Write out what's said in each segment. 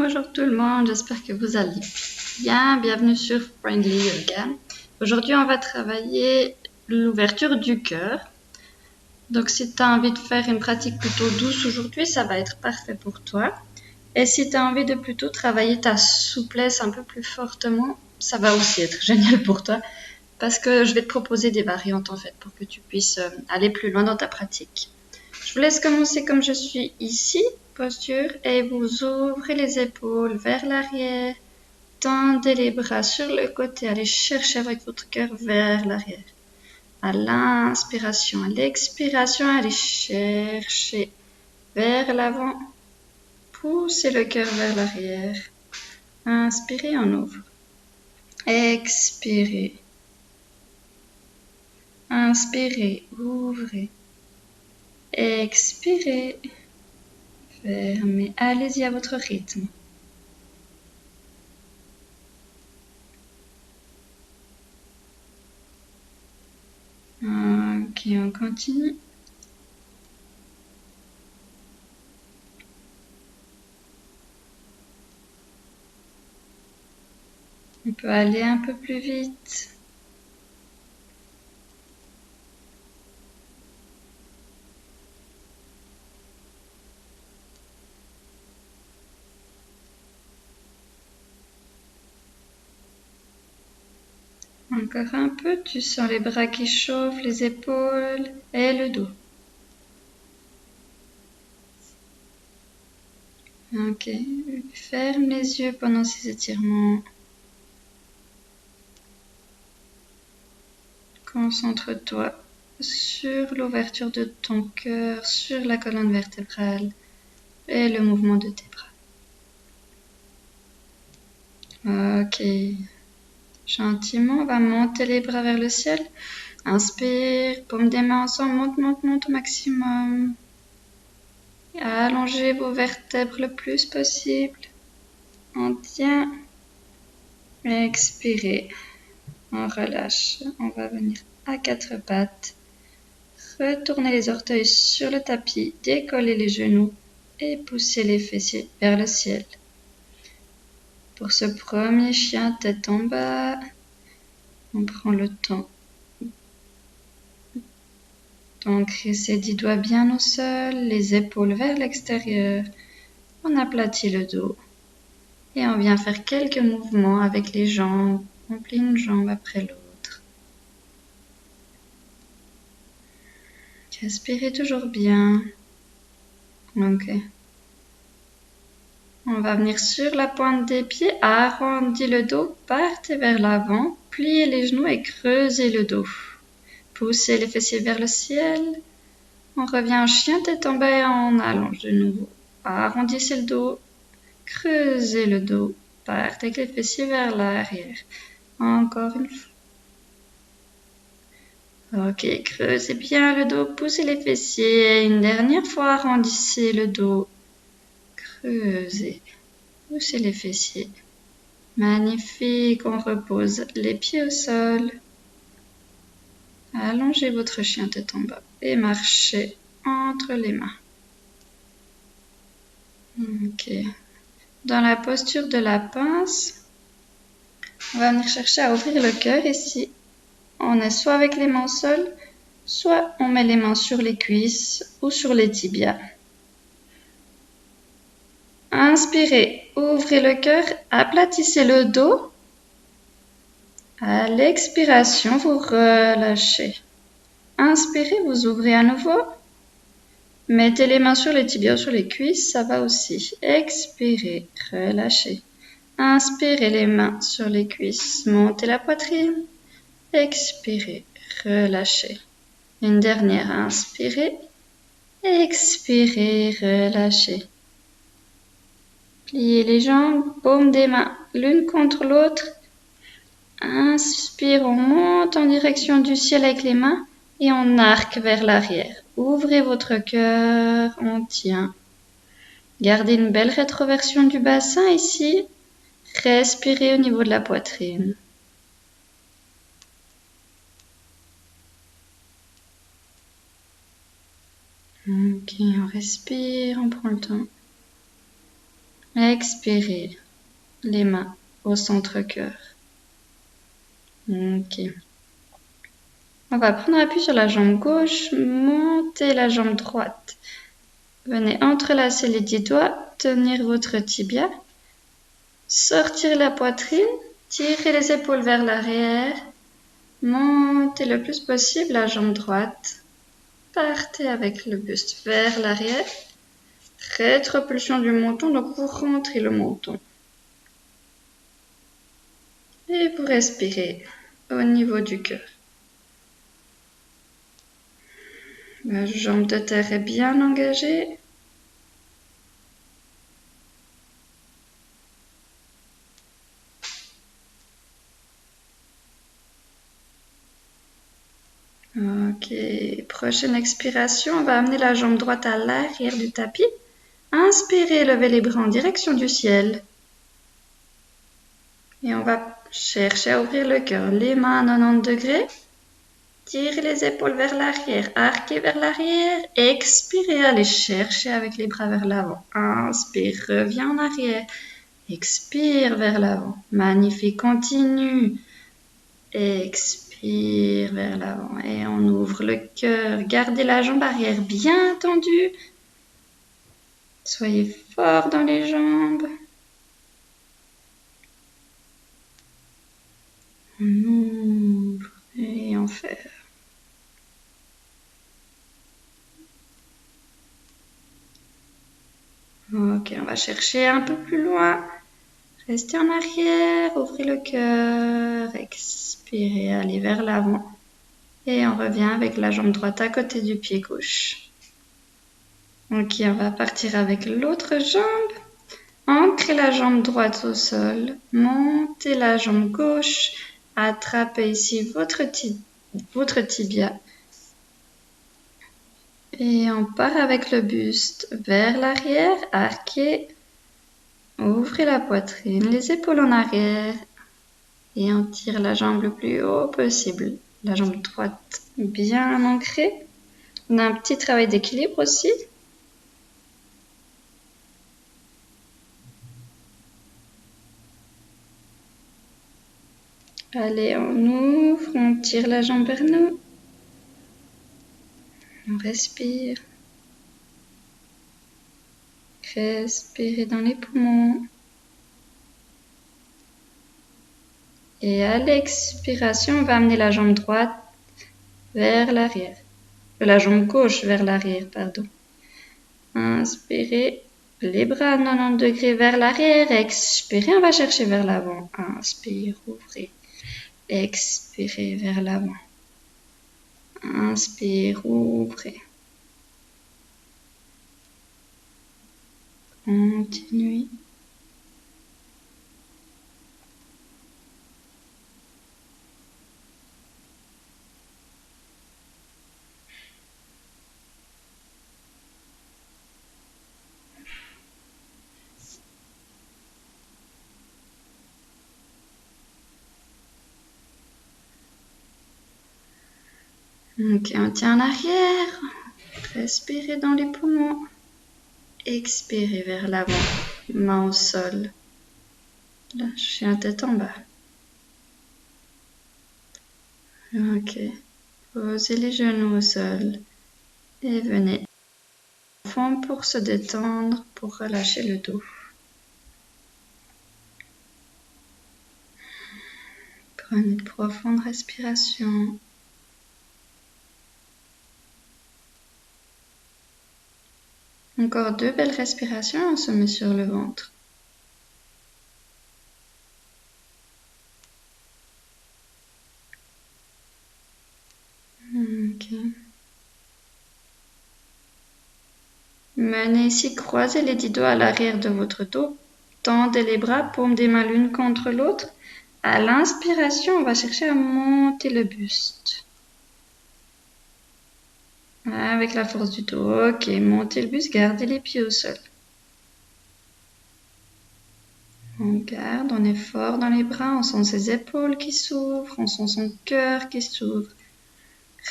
Bonjour tout le monde, j'espère que vous allez bien. Bienvenue sur Friendly Yoga. Aujourd'hui, on va travailler l'ouverture du cœur. Donc, si tu as envie de faire une pratique plutôt douce aujourd'hui, ça va être parfait pour toi. Et si tu as envie de plutôt travailler ta souplesse un peu plus fortement, ça va aussi être génial pour toi. Parce que je vais te proposer des variantes en fait pour que tu puisses aller plus loin dans ta pratique. Je vous laisse commencer comme je suis ici, posture, et vous ouvrez les épaules vers l'arrière, tendez les bras sur le côté, allez chercher avec votre cœur vers l'arrière. À l'inspiration, à l'expiration, allez chercher vers l'avant, poussez le cœur vers l'arrière. Inspirez, on ouvre. Expirez. Inspirez, ouvrez. Expirez. Fermez. Allez-y à votre rythme. Ok, on continue. On peut aller un peu plus vite. Encore un peu, tu sens les bras qui chauffent, les épaules et le dos. Ok, ferme les yeux pendant ces étirements. Concentre-toi sur l'ouverture de ton cœur, sur la colonne vertébrale et le mouvement de tes bras. Ok, gentiment, on va monter les bras vers le ciel. Inspire, paume des mains ensemble, monte au maximum. Allongez vos vertèbres le plus possible. On tient. Expirez. On relâche. On va venir à quatre pattes. Retournez les orteils sur le tapis. Décollez les genoux et poussez les fessiers vers le ciel. Pour ce premier chien tête en bas, on prend le temps d'ancrer ses 10 doigts bien au sol, les épaules vers l'extérieur. On aplatit le dos. Et on vient faire quelques mouvements avec les jambes. On plie une jambe après l'autre. Respirez toujours bien. Ok. On va venir sur la pointe des pieds, arrondis le dos, partez vers l'avant, pliez les genoux et creusez le dos. Poussez les fessiers vers le ciel. On revient en chien tête en bas et on allonge de nouveau. Arrondissez le dos, creusez le dos, partez avec les fessiers vers l'arrière. Encore une fois. Ok, creusez bien le dos, poussez les fessiers. Une dernière fois, arrondissez le dos. Creusez, poussez les fessiers. Magnifique, on repose les pieds au sol. Allongez votre chien tête en bas et marchez entre les mains. Ok. Dans la posture de la pince, on va venir chercher à ouvrir le cœur ici. On est soit avec les mains au sol, soit on met les mains sur les cuisses ou sur les tibias. Inspirez, ouvrez le cœur, aplatissez le dos. À l'expiration, vous relâchez. Inspirez, vous ouvrez à nouveau. Mettez les mains sur les tibias ou sur les cuisses, ça va aussi. Expirez, relâchez. Inspirez les mains sur les cuisses, montez la poitrine. Expirez, relâchez. Une dernière, inspirez. Expirez, relâchez. Pliez les jambes, paume des mains l'une contre l'autre. Inspire, on monte en direction du ciel avec les mains et on arque vers l'arrière. Ouvrez votre cœur, on tient. Gardez une belle rétroversion du bassin ici. Respirez au niveau de la poitrine. Ok, on respire, on prend le temps. Expirez. Les mains au centre-cœur. Ok. On va prendre appui sur la jambe gauche, monter la jambe droite. Venez entrelacer les 10 doigts, tenir votre tibia, sortir la poitrine, tirer les épaules vers l'arrière, montez le plus possible la jambe droite, partez avec le buste vers l'arrière, rétropulsion du menton, donc vous rentrez le menton. Et vous respirez au niveau du cœur. La jambe de terre est bien engagée. Ok, prochaine expiration, on va amener la jambe droite à l'arrière du tapis. Inspirez, levez les bras en direction du ciel. Et on va chercher à ouvrir le cœur. Les mains à 90 degrés. Tirez les épaules vers l'arrière, arquez vers l'arrière. Expirez, allez chercher avec les bras vers l'avant. Inspire, reviens en arrière. Expire vers l'avant. Magnifique, continue. Expire vers l'avant et on ouvre le cœur. Gardez la jambe arrière bien tendue. Soyez fort dans les jambes. On ouvre et on ferme. Ok, on va chercher un peu plus loin. Restez en arrière, ouvrez le cœur, expirez, allez vers l'avant. Et on revient avec la jambe droite à côté du pied gauche. Ok, on va partir avec l'autre jambe. Ancrez la jambe droite au sol, montez la jambe gauche, attrapez ici votre tibia. Et on part avec le buste vers l'arrière, arquez, ouvrez la poitrine, les épaules en arrière. Et on tire la jambe le plus haut possible. La jambe droite bien ancrée. On a un petit travail d'équilibre aussi. Allez, on ouvre, on tire la jambe vers nous. On respire. Respirez dans les poumons. Et à l'expiration, on va amener la jambe droite vers l'arrière. La jambe gauche vers l'arrière, pardon. Inspirez, les bras à 90 degrés vers l'arrière. Expirez, on va chercher vers l'avant. Inspire, ouvrez. Expirez vers l'avant. Inspire, ouvrez. Continuez. Ok, on tient en arrière. Respirez dans les poumons. Expirez vers l'avant. Main au sol. Là, chien tête en bas. Ok. Posez les genoux au sol. Et venez au fond pour se détendre, pour relâcher le dos. Prenez de profondes respirations. Encore 2 belles respirations, on se met sur le ventre. Ok. Menez ici, croisez les 10 doigts à l'arrière de votre dos. Tendez les bras, paumes des mains l'une contre l'autre. À l'inspiration, on va chercher à monter le buste. Avec la force du dos. Ok, montez le buste, gardez les pieds au sol. On garde, on est fort dans les bras, on sent ses épaules qui s'ouvrent, on sent son cœur qui s'ouvre.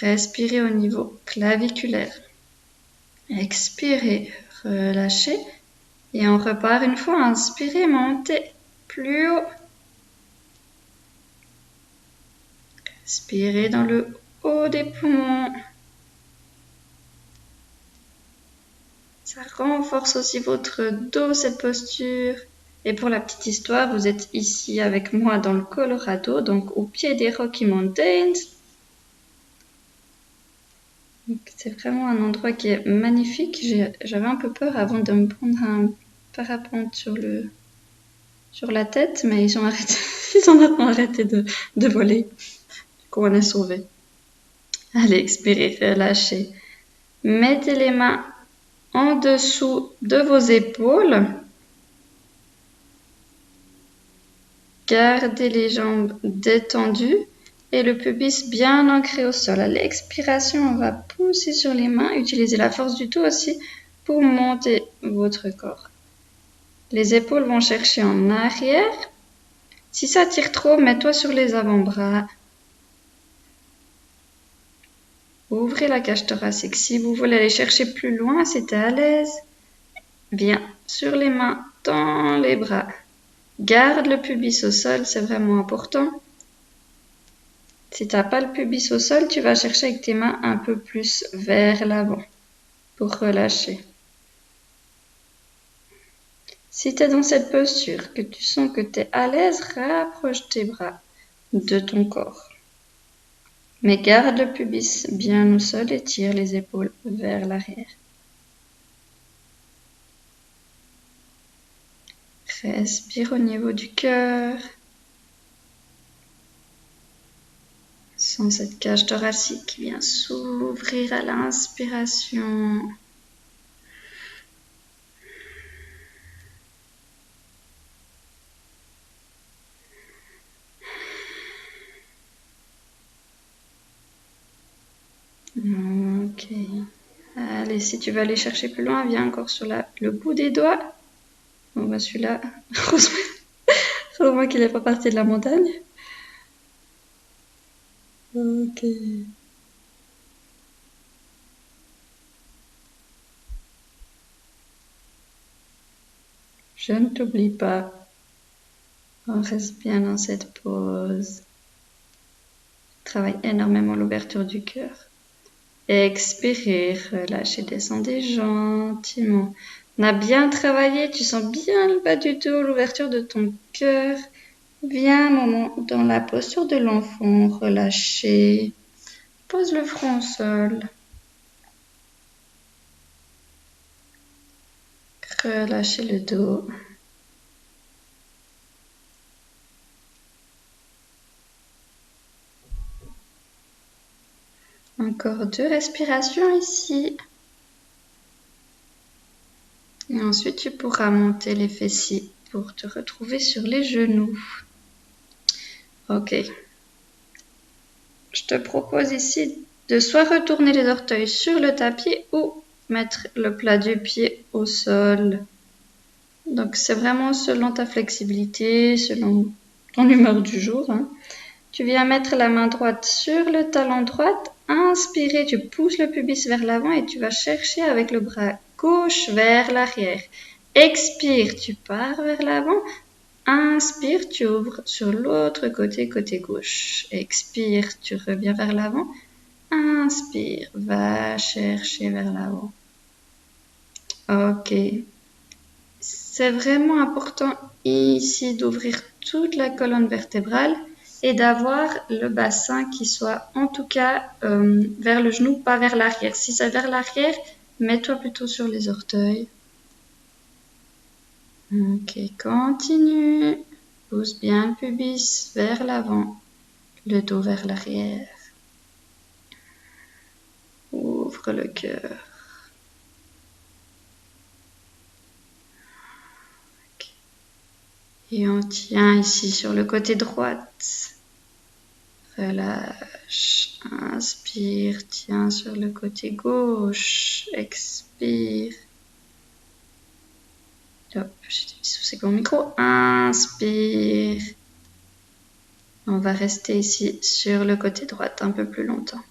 Respirez au niveau claviculaire. Expirez, relâchez. Et on repart une fois. Inspirez, montez plus haut. Respirez dans le haut des poumons. Ça renforce aussi votre dos, cette posture. Et pour la petite histoire, vous êtes ici avec moi dans le Colorado, donc au pied des Rocky Mountains. C'est vraiment un endroit qui est magnifique. J'avais un peu peur avant de me prendre un parapente sur la tête, mais ils ont arrêté, ils ont arrêté de voler. Du coup, on est sauvés. Allez, expirez, relâchez. Mettez les mains en dessous de vos épaules. Gardez les jambes détendues et le pubis bien ancré au sol. À l'expiration, on va pousser sur les mains. Utilisez la force du dos aussi pour monter votre corps. Les épaules vont chercher en arrière. Si ça tire trop, mets-toi sur les avant-bras. Ouvrez la cage thoracique. Si vous voulez aller chercher plus loin, si tu es à l'aise, viens sur les mains, tends les bras. Garde le pubis au sol, c'est vraiment important. Si tu n'as pas le pubis au sol, tu vas chercher avec tes mains un peu plus vers l'avant pour relâcher. Si tu es dans cette posture, que tu sens que tu es à l'aise, rapproche tes bras de ton corps. Mais garde le pubis bien au sol et tire les épaules vers l'arrière. Respire au niveau du cœur. Sens cette cage thoracique qui vient s'ouvrir à l'inspiration. Ok. Allez, si tu veux aller chercher plus loin, viens encore sur le bout des doigts. Bon, bah celui-là, heureusement qu'il n'est pas parti de la montagne. Ok. Je ne t'oublie pas. On reste bien dans cette pause. Travaille énormément l'ouverture du cœur. Expirez, relâchez, descendez gentiment. On a bien travaillé, tu sens bien le bas du dos, l'ouverture de ton cœur. Viens un moment dans la posture de l'enfant, relâchez. Pose le front au sol. Relâchez le dos. Encore 2 respirations ici. Et ensuite, tu pourras monter les fessiers pour te retrouver sur les genoux. Ok. Je te propose ici de soit retourner les orteils sur le tapis ou mettre le plat du pied au sol. Donc, c'est vraiment selon ta flexibilité, selon ton humeur du jour. Tu viens mettre la main droite sur le talon droit. Inspirez, tu pousses le pubis vers l'avant et tu vas chercher avec le bras gauche vers l'arrière. Expire, tu pars vers l'avant. Inspire, tu ouvres sur l'autre côté, côté gauche. Expire, tu reviens vers l'avant. Inspire, va chercher vers l'avant. Ok. C'est vraiment important ici d'ouvrir toute la colonne vertébrale et d'avoir le bassin qui soit en tout cas vers le genou, pas vers l'arrière. Si c'est vers l'arrière, mets-toi plutôt sur les orteils. Ok, continue. Pousse bien le pubis vers l'avant, le dos vers l'arrière. Ouvre le cœur. Okay. Et on tient ici sur le côté droit. Relâche, inspire, tiens sur le côté gauche, expire. Hop, j'ai des petits soucis avec mon micro. Inspire. On va rester ici sur le côté droit un peu plus longtemps.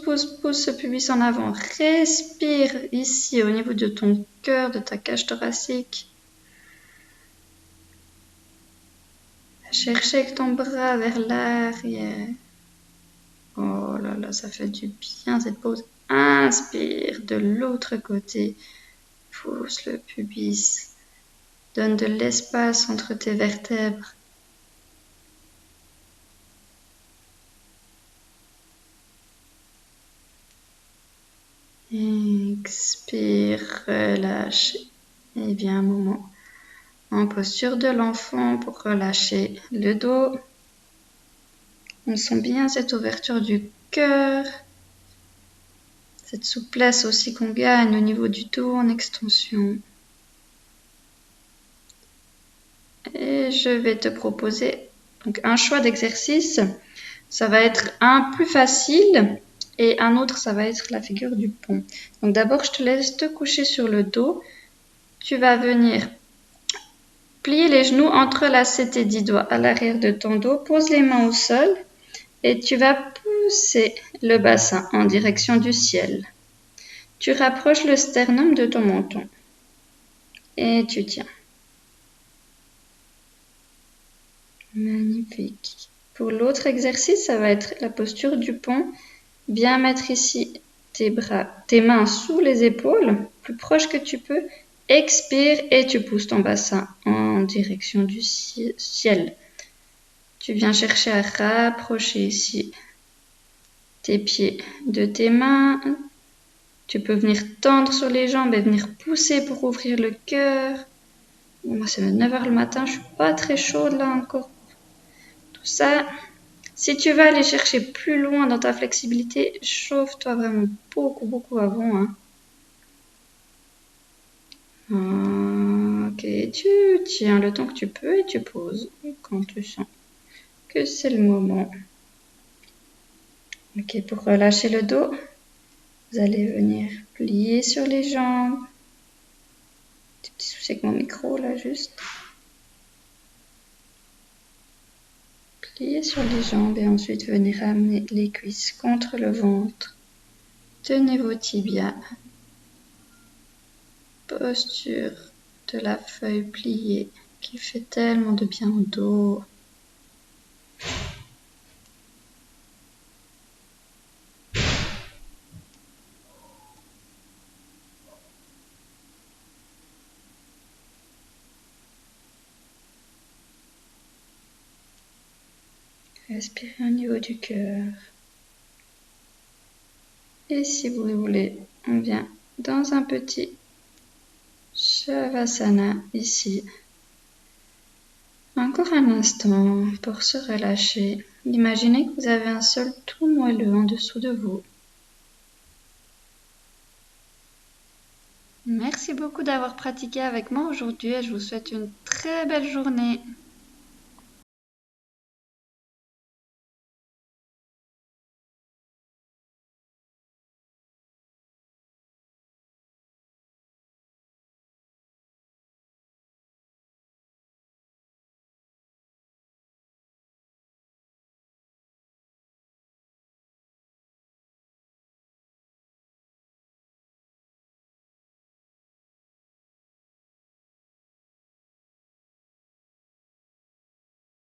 pousse ce pubis en avant. Respire ici au niveau de ton cœur, de ta cage thoracique. Chercher avec ton bras vers l'arrière. Oh là là, ça fait du bien cette pause. Inspire de l'autre côté. Pousse le pubis. Donne de l'espace entre tes vertèbres. Expire, relâche. Et bien un moment en posture de l'enfant pour relâcher le dos. On sent bien cette ouverture du cœur. Cette souplesse aussi qu'on gagne au niveau du dos en extension. Et je vais te proposer donc un choix d'exercice. Ça va être un plus facile et un autre, ça va être la figure du pont. Donc d'abord, je te laisse te coucher sur le dos. Tu vas venir plier les genoux, entrelacer tes 10 doigts à l'arrière de ton dos. Pose les mains au sol et tu vas pousser le bassin en direction du ciel. Tu rapproches le sternum de ton menton et tu tiens. Magnifique. Pour l'autre exercice, ça va être la posture du pont. Bien mettre ici tes mains sous les épaules, plus proche que tu peux. Expire et tu pousses ton bassin en direction du ciel. Tu viens chercher à rapprocher ici tes pieds de tes mains. Tu peux venir tendre sur les jambes et venir pousser pour ouvrir le cœur. Moi, c'est 9h le matin, je suis pas très chaude là encore. Tout ça, si tu vas aller chercher plus loin dans ta flexibilité, chauffe-toi vraiment beaucoup avant. Hein. Ok, tu tiens le temps que tu peux et tu poses quand tu sens que c'est le moment. Ok, pour relâcher le dos, vous allez venir plier sur les jambes. Petit souci avec mon micro là juste. Plier sur les jambes et ensuite venir amener les cuisses contre le ventre. Tenez vos tibias. Posture de la feuille pliée qui fait tellement de bien au dos. Respirez au niveau du cœur. Et si vous voulez, on vient dans un petit Shavasana ici. Encore un instant pour se relâcher. Imaginez que vous avez un sol tout moelleux en dessous de vous. Merci beaucoup d'avoir pratiqué avec moi aujourd'hui et je vous souhaite une très belle journée.